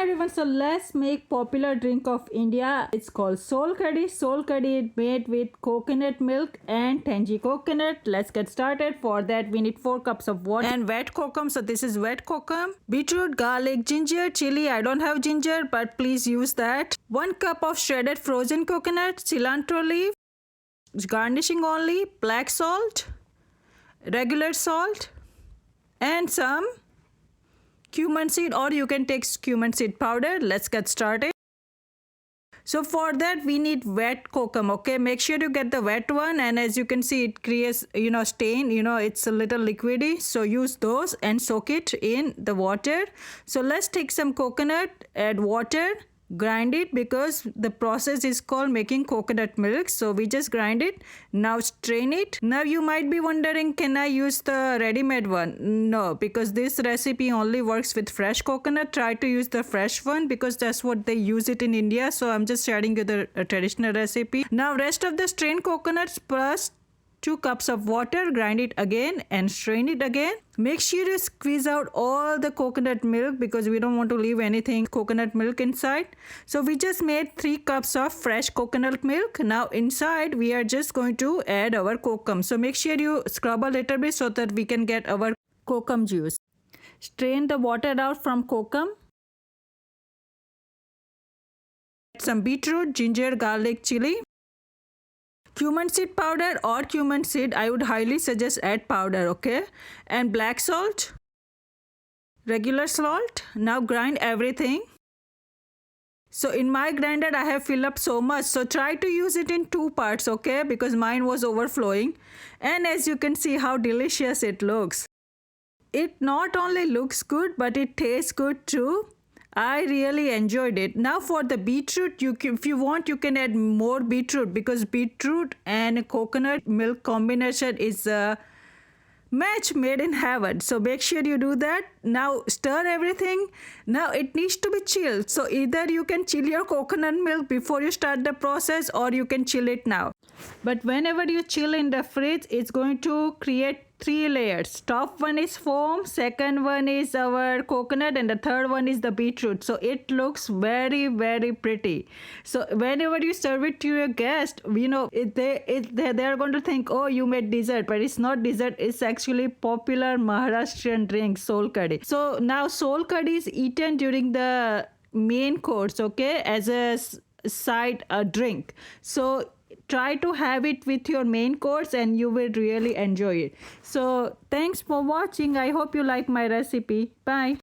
everyone, so let's make popular drink of India. It's called Solkadi. Solkadi is made with coconut milk and tangy coconut. Let's get started. For that we need 4 cups of water and wet kokum. So this is wet kokum. Beetroot, garlic, ginger, chili. I don't have ginger, but please use that. 1 cup of shredded frozen coconut, cilantro leaf, garnishing only, black salt, regular salt, and some cumin seed, or you can take cumin seed powder. Let's get started. So for that we need wet kokum. Okay, make sure you get the wet one, and as you can see it creates stain, it's a little liquidy, so use those and soak it in the water. So let's take some coconut, add water, grind it, because the process is called making coconut milk. So we just grind it. Now strain it. Now you might be wondering, can I use the ready-made one? No, because this recipe only works with fresh coconut. Try to use the fresh one because that's what they use it in India. So I'm just sharing you the traditional recipe. Now rest of the strained coconuts plus 2 cups of water, grind it again and strain it again. Make sure you squeeze out all the coconut milk because we don't want to leave anything coconut milk inside. So we just made 3 cups of fresh coconut milk. Now inside we are just going to add our kokum. So make sure you scrub a little bit so that we can get our kokum juice. Strain the water out from kokum. Add some beetroot, ginger, garlic, chili. Cumin seed powder or cumin seed, I would highly suggest add powder, okay? And black salt, regular salt. Now grind everything. So in my grinder I have filled up so much, so try to use it in 2 parts, okay? Because mine was overflowing. And as you can see how delicious it looks. It not only looks good, but it tastes good too. I really enjoyed it. Now for the beetroot, if you want, you can add more beetroot, because beetroot and coconut milk combination is a match made in heaven. So make sure you do that. Now stir everything. Now it needs to be chilled. So either you can chill your coconut milk before you start the process, or you can chill it now. But whenever you chill in the fridge, it's going to create 3 layers. Top one is foam, second one is our coconut, and the third one is the beetroot. So it looks very, very pretty. So whenever you serve it to your guest, they are going to think, oh, you made dessert, but it's not dessert. It's actually popular Maharashtrian drink, Solkadi. So now Solkadi is eaten during the main course, okay, as a side drink. So try to have it with your main course and you will really enjoy it. So thanks for watching. I hope you like my recipe. Bye.